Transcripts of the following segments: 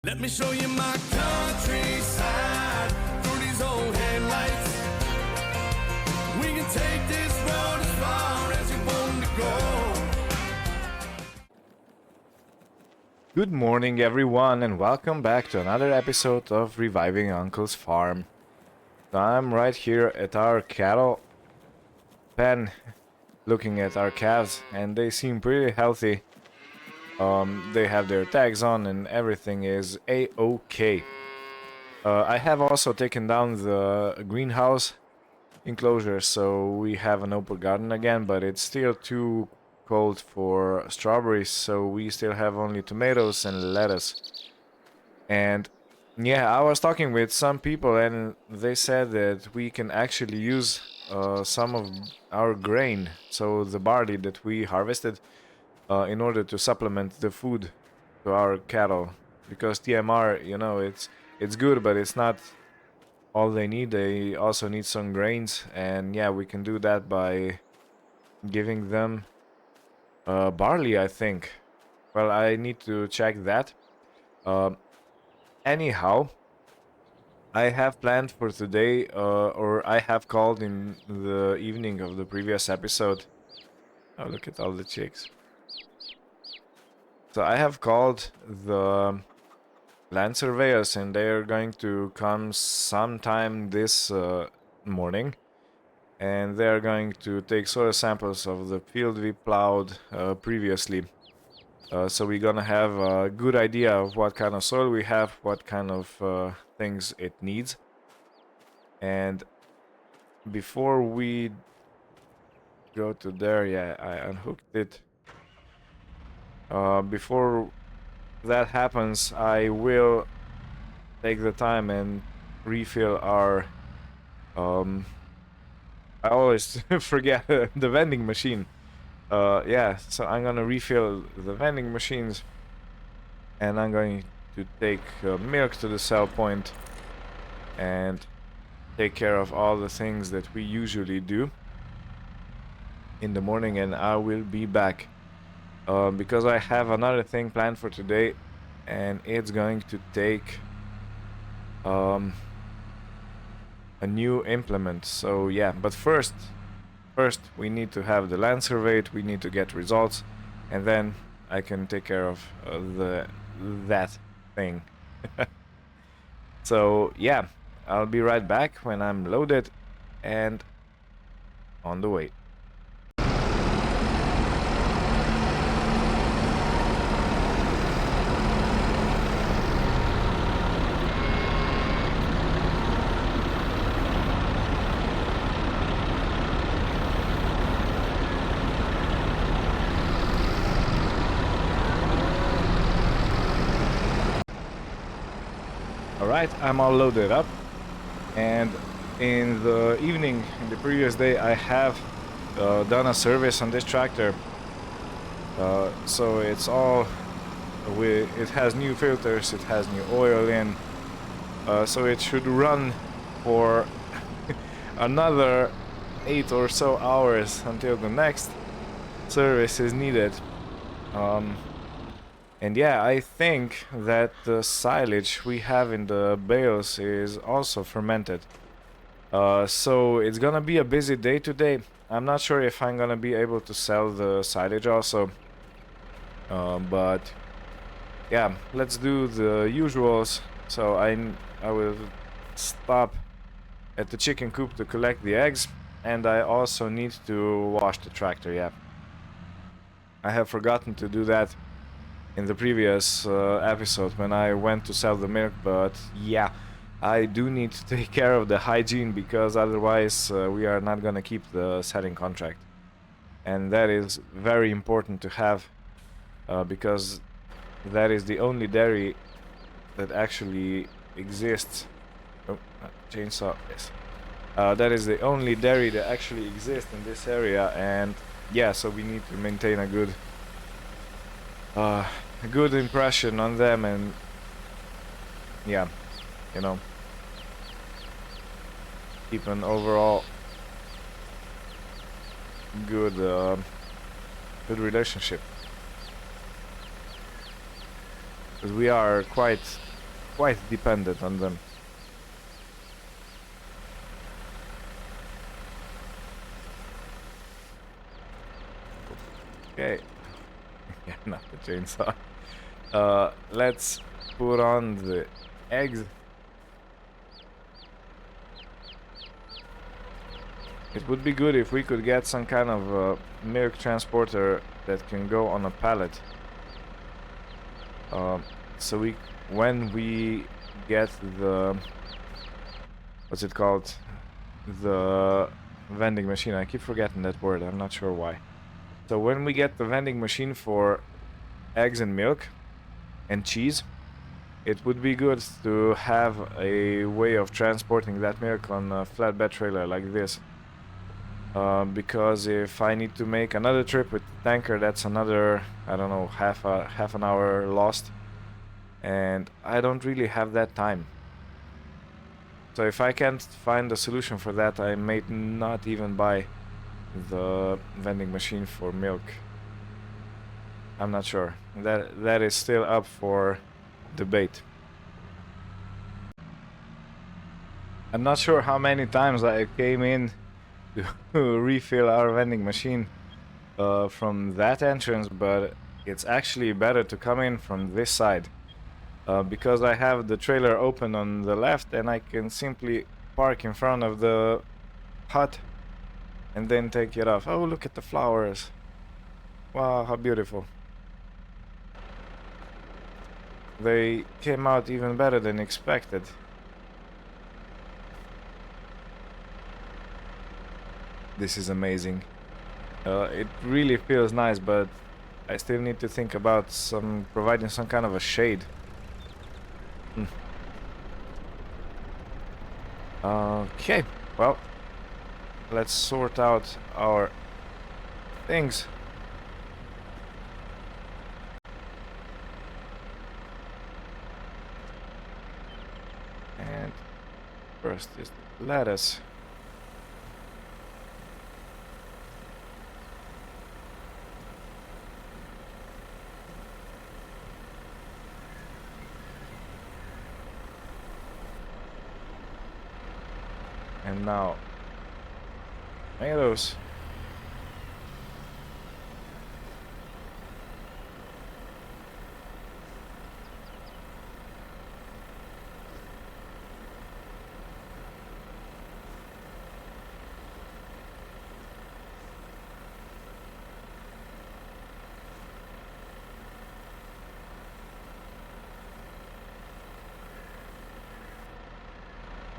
Let me show you my countryside through these old headlights. We can take this road as far as you want to go. Good morning everyone and welcome back to another episode of Reviving Uncle's Farm. So I'm right here at our cattle pen looking at our calves and they seem pretty healthy. They have their tags on and everything is a-okay. I have also taken down the greenhouse enclosure, so we have an open garden again, but it's still too cold for strawberries, so we still have only tomatoes and lettuce. And yeah, I was talking with some people and they said that we can actually use some of our grain, so the barley that we harvested, in order to supplement the food to our cattle, because TMR, you know, it's good, but it's not all they need. They also need some grains, and yeah, we can do that by giving them barley, I think. Well, I need to check that. Anyhow, I have planned for today, or I have called in the evening of the previous episode. Oh, look at all the chicks. So I have called the land surveyors and they are going to come sometime this morning, and they are going to take soil samples of the field we plowed previously. So we're gonna have a good idea of what kind of soil we have, what kind of things it needs. And before we go to there, yeah, I unhooked it. Before that happens, I will take the time and refill our I always forget the vending machine. Yeah, so I'm gonna refill the vending machines and I'm going to take milk to the sell point and take care of all the things that we usually do in the morning, and I will be back. Because I have another thing planned for today, and it's going to take a new implement. So yeah, but first we need to have the land surveyed, we need to get results, and then I can take care of that thing. So yeah, I'll be right back when I'm loaded and on the way. Alright, I'm all loaded up, and in the evening, in the previous day, I have done a service on this tractor. So it's all, it has new filters, it has new oil in, so it should run for another 8 or so hours until the next service is needed. And yeah, I think that the silage we have in the bales is also fermented. So it's gonna be a busy day today. I'm not sure if I'm gonna be able to sell the silage also. But yeah, let's do the usuals. So I will stop at the chicken coop to collect the eggs, and I also need to wash the tractor, yeah. I have forgotten to do that in the previous episode when I went to sell the milk, but yeah, I do need to take care of the hygiene, because otherwise we are not gonna keep the selling contract, and that is very important to have, because that is the only dairy that actually exists. Oh, chainsaw, yes. That is the only dairy that actually exists in this area, and yeah, so we need to maintain a good impression on them, and yeah, you know, keep an overall good relationship, because we are quite quite dependent on them. Okay. Yeah, not the chainsaw. Let's put on the eggs. It would be good if we could get some kind of milk transporter that can go on a pallet. So when we get the, what's it called? The vending machine. I keep forgetting that word, I'm not sure why. So when we get the vending machine for eggs and milk and cheese, it would be good to have a way of transporting that milk on a flatbed trailer like this. Because if I need to make another trip with the tanker, that's another, I don't know, half an hour lost, and I don't really have that time. So if I can't find a solution for that, I may not even buy the vending machine for milk. I'm not sure. That is still up for debate. I'm not sure how many times I came in to refill our vending machine from that entrance, but it's actually better to come in from this side because I have the trailer open on the left and I can simply park in front of the hut and then take it off. Oh, look at the flowers. Wow, how beautiful. They came out even better than expected. This is amazing. It really feels nice, but I still need to think about providing some kind of a shade. Okay, well, let's sort out our things. And first is the lettuce. And now tomatoes.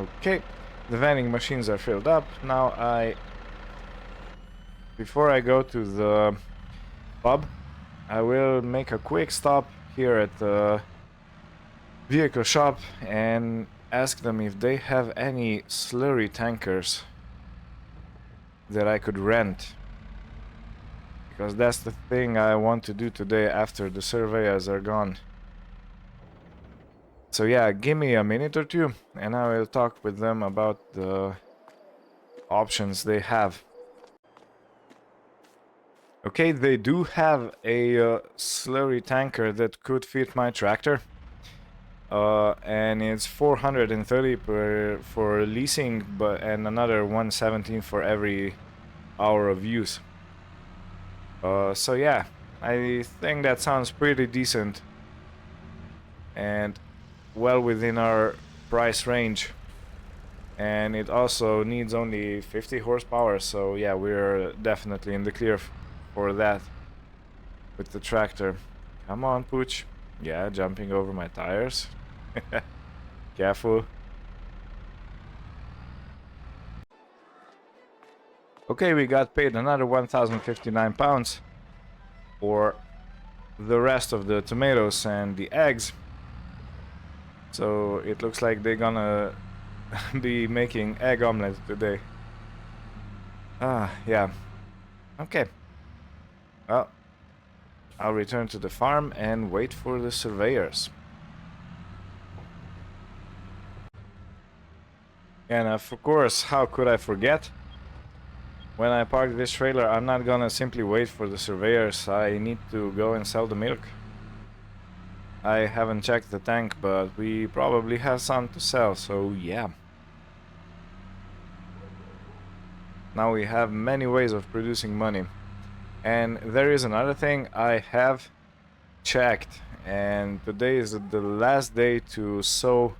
Okay. The vending machines are filled up. Now before I go to the pub, I will make a quick stop here at the vehicle shop and ask them if they have any slurry tankers that I could rent. Because that's the thing I want to do today after the surveyors are gone. So yeah, give me a minute or two and I will talk with them about the options they have. Okay, they do have a slurry tanker that could fit my tractor. And it's 430 for leasing, and another 117 for every hour of use. So yeah, I think that sounds pretty decent and well within our price range, and it also needs only 50 horsepower, so yeah, we're definitely in the clear for that with the tractor. Come on, Pooch. Yeah, jumping over my tires. Careful. Okay, we got paid another 1,059 pounds for the rest of the tomatoes and the eggs. So it looks like they're gonna be making egg omelette today. Yeah. Okay. Well, I'll return to the farm and wait for the surveyors. And of course, how could I forget? When I park this trailer, I'm not gonna simply wait for the surveyors. I need to go and sell the milk. I haven't checked the tank, but we probably have some to sell, so yeah. Now we have many ways of producing money. And there is another thing I have checked, and today is the last day to sow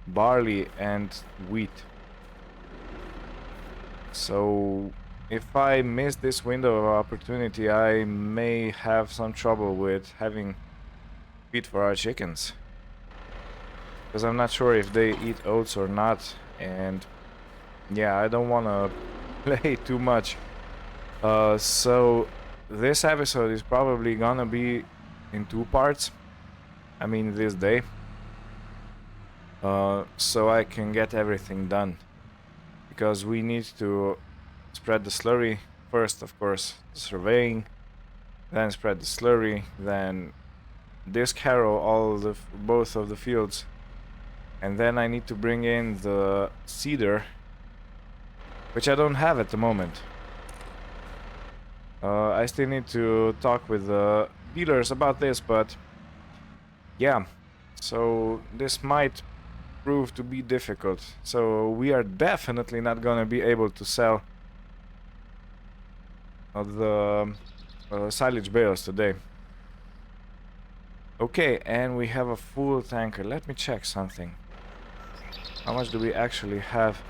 barley and wheat. So if I miss this window of opportunity, I may have some trouble with having feed for our chickens, because I'm not sure if they eat oats or not, and yeah, I don't want to play too much. So this episode is probably gonna be in 2 parts. I mean, this day, so I can get everything done, because we need to spread the slurry first, of course, surveying, then spread the slurry, then disc harrow both of the fields, and then I need to bring in the seeder, which I don't have at the moment. I still need to talk with the dealers about this, but yeah, so this might prove to be difficult. So we are definitely not gonna be able to sell the silage bales today. Okay, and we have a full tanker. Let me check something. How much do we actually have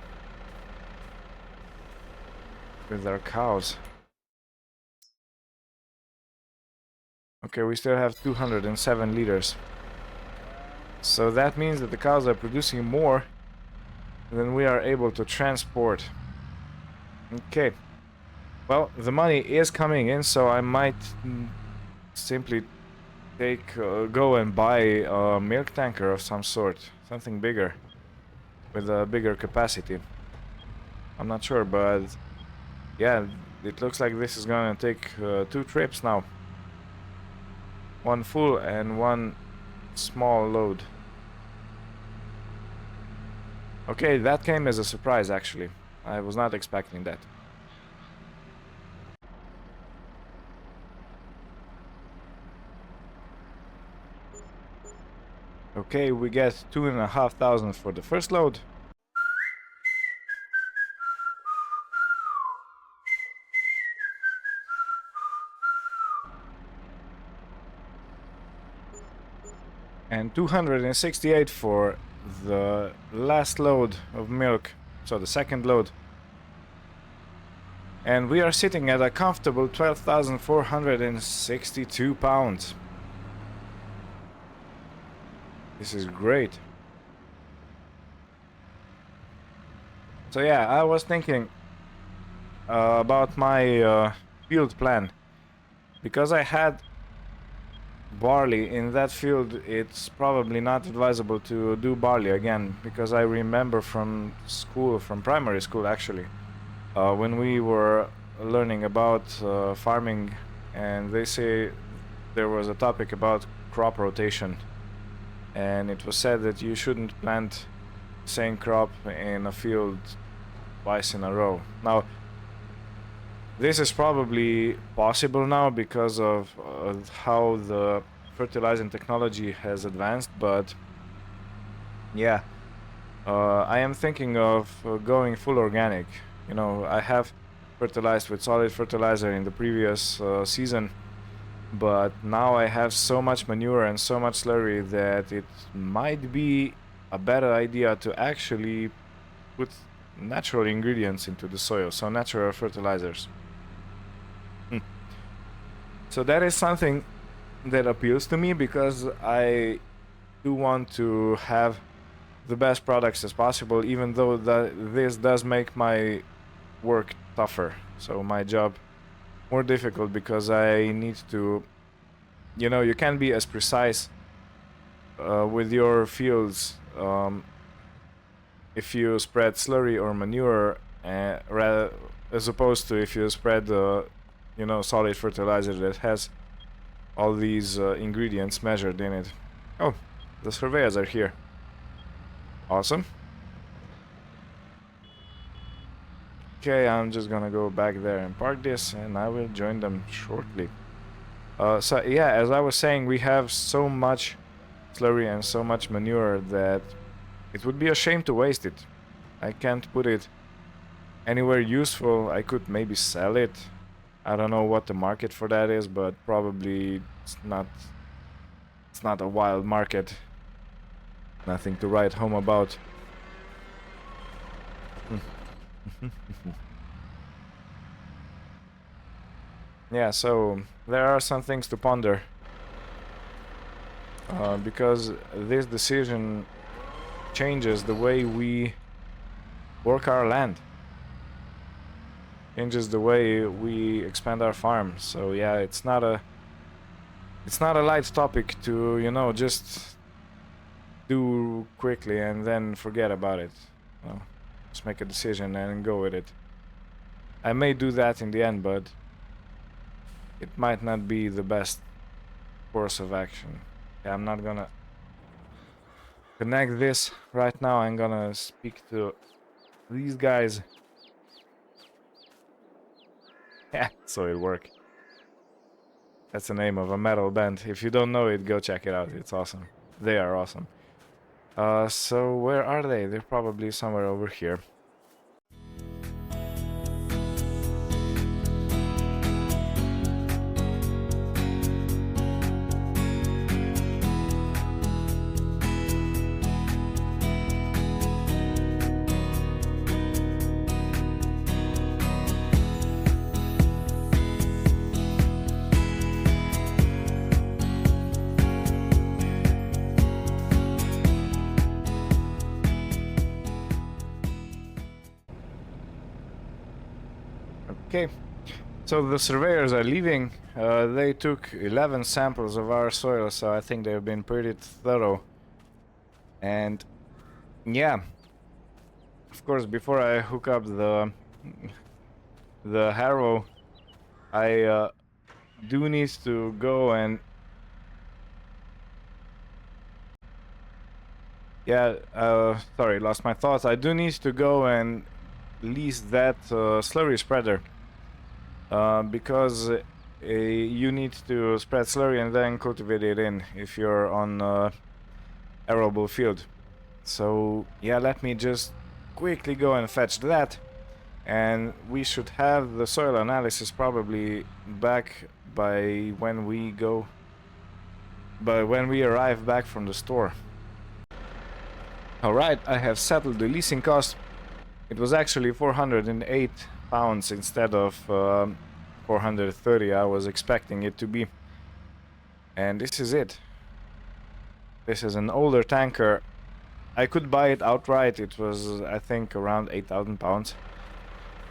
with our cows? Okay, we still have 207 liters. So that means that the cows are producing more than we are able to transport. Okay. Well, the money is coming in, so I might simply go and buy a milk tanker of some sort. Something bigger. With a bigger capacity. I'm not sure, but yeah, it looks like this is gonna take 2 trips now. One full and one small load. Okay, that came as a surprise actually. I was not expecting that. Okay, we get 2,500 for the first load. And 268 for the last load of milk, so the second load. And we are sitting at a comfortable 12,462 pounds. This is great. So yeah, I was thinking about my field plan. Because I had barley in that field, it's probably not advisable to do barley again, because I remember from school, from primary school actually, when we were learning about farming, and they say there was a topic about crop rotation, and it was said that you shouldn't plant the same crop in a field twice in a row. Now, this is probably possible now because of how the fertilizing technology has advanced, but yeah, I am thinking of going full organic. You know, I have fertilized with solid fertilizer in the previous season, but now I have so much manure and so much slurry that it might be a better idea to actually put natural ingredients into the soil, so natural fertilizers. So that is something that appeals to me, because I do want to have the best products as possible, even though this does make my work tougher, so my job more difficult, because I need to, you know, you can't be as precise with your fields if you spread slurry or manure, rather as opposed to if you spread you know, solid fertilizer that has all these ingredients measured in it. Oh, the surveyors are here. Awesome. Okay, I'm just gonna go back there and park this, and I will join them shortly. So yeah, as I was saying, we have so much slurry and so much manure that it would be a shame to waste it. I can't put it anywhere useful. I could maybe sell it. I don't know what the market for that is, but probably it's not a wild market. Nothing to write home about. Yeah, so there are some things to ponder. Because this decision changes the way we work our land. Changes the way we expand our farm. So yeah, it's not a light topic to, you know, just do quickly and then forget about it. Well, just make a decision and go with it. I may do that in the end, but it might not be the best course of action. Yeah, I'm not gonna connect this right now. I'm gonna speak to these guys. Yeah, so it worked. That's the name of a metal band. If you don't know it, go check it out. It's awesome. They are awesome. So where are they? They're probably somewhere over here. Okay, so the surveyors are leaving. They took 11 samples of our soil, so I think they've been pretty thorough. And yeah, of course, before I hook up the harrow, I do need to go and sorry, lost my thoughts. I do need to go and lease that slurry spreader. Because you need to spread slurry and then cultivate it in if you're on arable field. So yeah, let me just quickly go and fetch that, and we should have the soil analysis probably back by when we arrive back from the store. Alright, I have settled the leasing cost. It was actually 408 pounds instead of 430 I was expecting it to be. And this is it. This is an older tanker. I could buy it outright. It was, I think, around 8,000 pounds.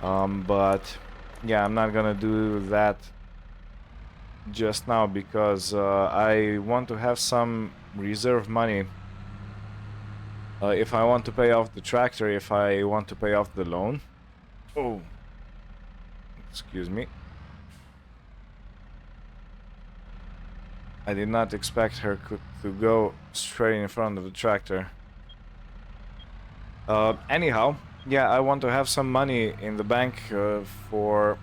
But yeah, I'm not gonna do that just now because I want to have some reserve money if I want to pay off the tractor, if I want to pay off the loan. Oh, excuse me. I did not expect her to go straight in front of the tractor. Anyhow, yeah, I want to have some money in the bank for,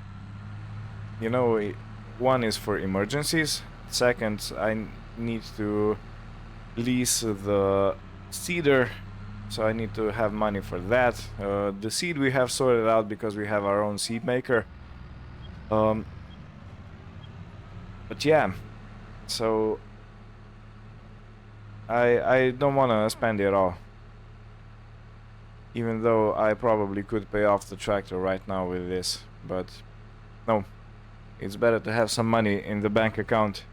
you know, one is for emergencies. Second, I need to lease the seeder, so I need to have money for that. The seed we have sorted out because we have our own seed maker. But yeah, so I don't want to spend it all, even though I probably could pay off the tractor right now with this, but no, it's better to have some money in the bank account,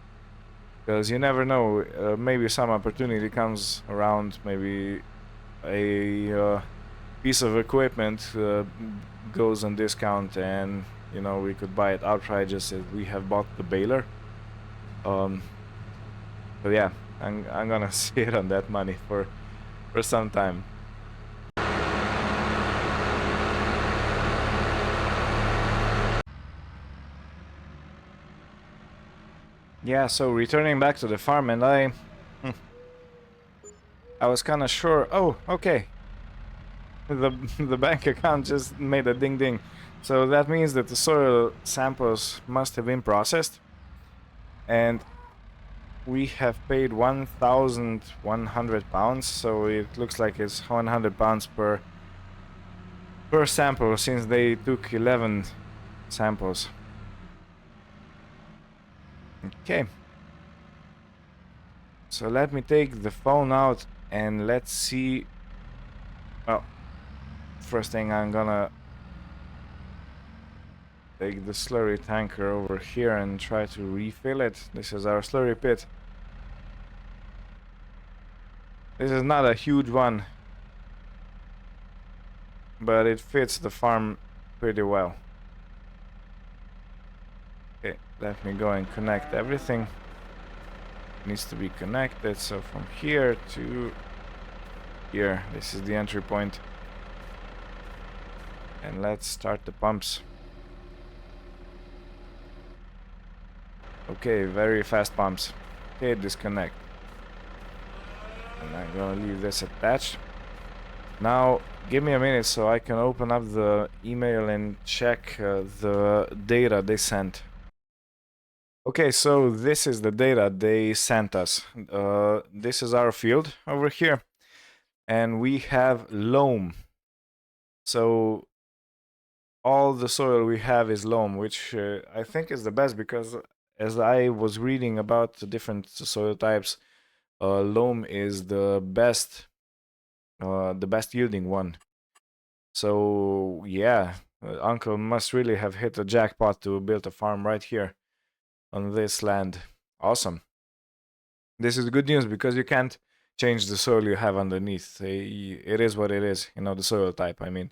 because you never know, maybe some opportunity comes around, maybe a piece of equipment goes on discount, and you know, we could buy it outright just as we have bought the baler. But yeah, I'm gonna sit on that money for some time. Yeah, so returning back to the farm, and I was kind of sure. Oh, okay. The bank account just made a ding ding, so that means that the soil samples must have been processed, and we have paid 1,100 pounds, so it looks like it's 100 pounds per sample, since they took 11 samples. Okay. So let me take the phone out and let's see. Well, first thing I'm gonna take the slurry tanker over here and try to refill it. This is our slurry pit. This is not a huge one, but it fits the farm pretty well. Okay, let me go and connect everything. Needs to be connected, so from here to here, this is the entry point. And let's start the pumps. Okay, very fast pumps. Okay, disconnect. And I'm gonna leave this attached. Now, give me a minute so I can open up the email and check the data they sent. Okay, so this is the data they sent us. This is our field over here. And we have loam. So all the soil we have is loam, which I think is the best, because as I was reading about the different soil types, loam is the best yielding one. So yeah, Uncle must really have hit a jackpot to build a farm right here on this land. Awesome. This is good news, because you can't change the soil you have underneath. It is what it is, you know, the soil type, I mean.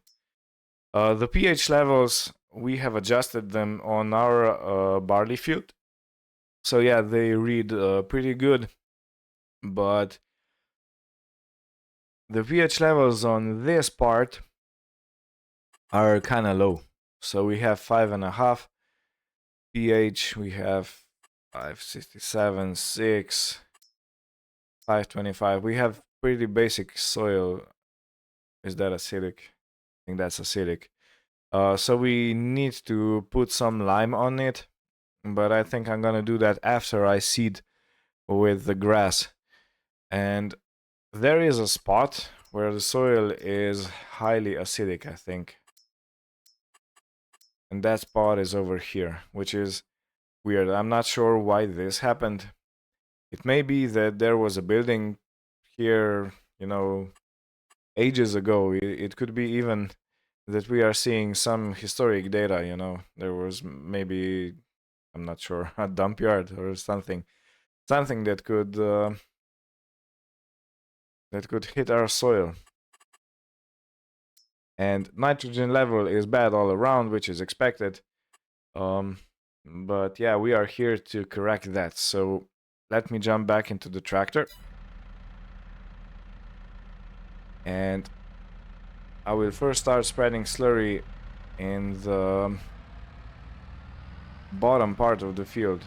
The pH levels, we have adjusted them on our barley field. So yeah, they read pretty good, but the pH levels on this part are kind of low. So we have 5.5 pH, we have 567, 6, 525. We have pretty basic soil. Is that acidic? I think that's acidic. So we need to put some lime on it, but I think I'm gonna do that after I seed with the grass. And there is a spot where the soil is highly acidic, I think. And that spot is over here, which is weird. I'm not sure why this happened. It may be that there was a building here, you know, ages ago. It could be even that we are seeing some historic data, you know. There was maybe, I'm not sure, a dump yard or something. Something that could hit our soil. And nitrogen level is bad all around, which is expected. But yeah, we are here to correct that. So let me jump back into the tractor. And I will first start spreading slurry in the bottom part of the field.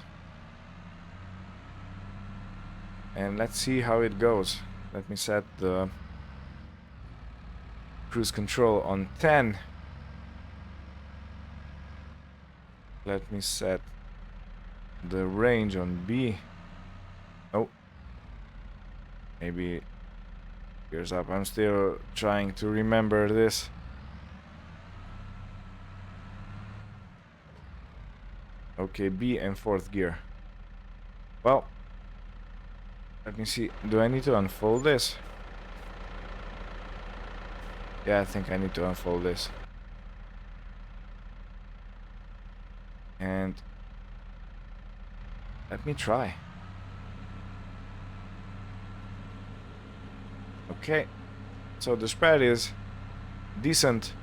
And let's see how it goes. Let me set the cruise control on 10. Let me set the range on B. Oh, maybe gears up. I'm still trying to remember this. Okay, B and 4th gear. Well, let me see. Do I need to unfold this? Yeah, I think I need to unfold this. And let me try. Okay, so the spread is decent.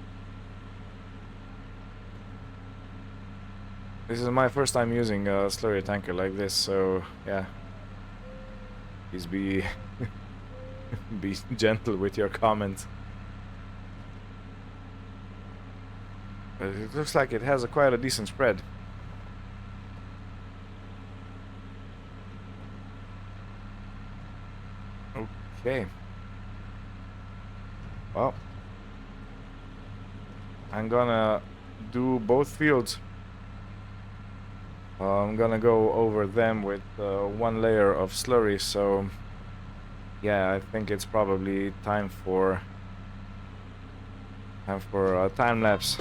This is my first time using a slurry tanker like this, so yeah. Please be be gentle with your comments. But it looks like it has quite a decent spread. Okay. Well, I'm gonna do both fields. I'm gonna go over them with one layer of slurry, so yeah, I think it's probably time for a time lapse.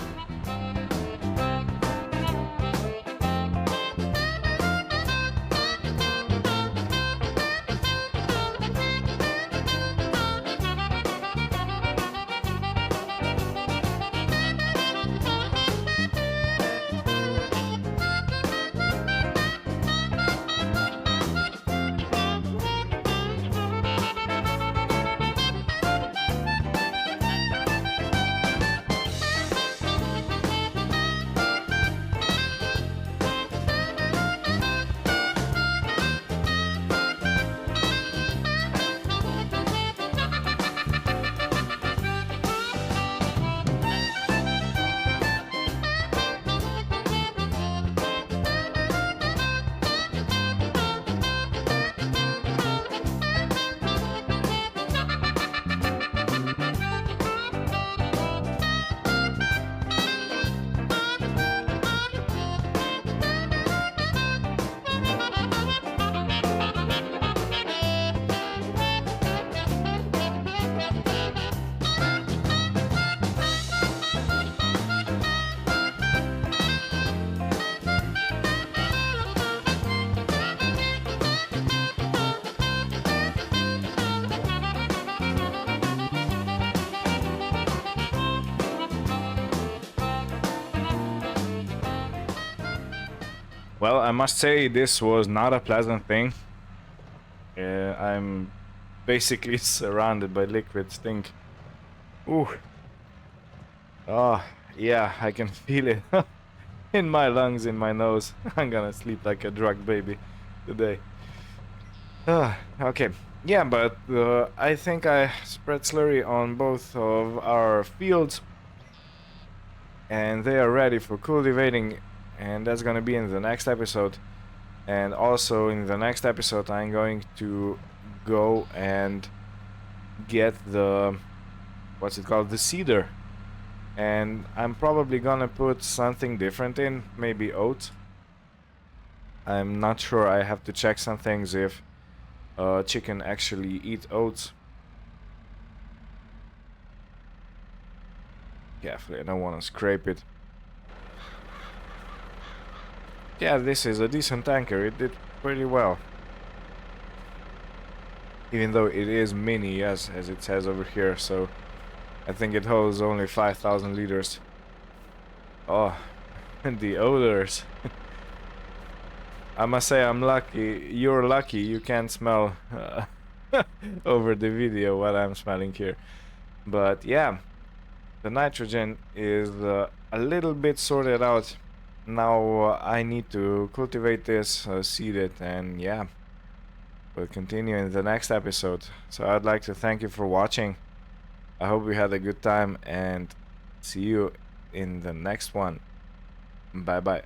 Well, I must say this was not a pleasant thing. I'm basically surrounded by liquid stink. Ooh. Oh, yeah, I can feel it in my lungs, in my nose. I'm gonna sleep like a drug baby today. Okay. Yeah, but I think I spread slurry on both of our fields, and they are ready for cultivating, and that's gonna be in the next episode. And also in the next episode I'm going to go and get the, what's it called, the seeder, and I'm probably gonna put something different in, maybe oats. I'm not sure, I have to check some things if chicken actually eat oats. Carefully, I don't want to scrape it. Yeah, this is a decent tanker, it did pretty well. Even though it is mini, as it says over here, so I think it holds only 5,000 liters. Oh, and the odors. I must say I'm lucky, you're lucky, you can't smell over the video what I'm smelling here. But yeah, the nitrogen is a little bit sorted out. Now I need to cultivate this, seed it, and yeah, we'll continue in the next episode. So I'd like to thank you for watching. I hope you had a good time, and see you in the next one. Bye bye.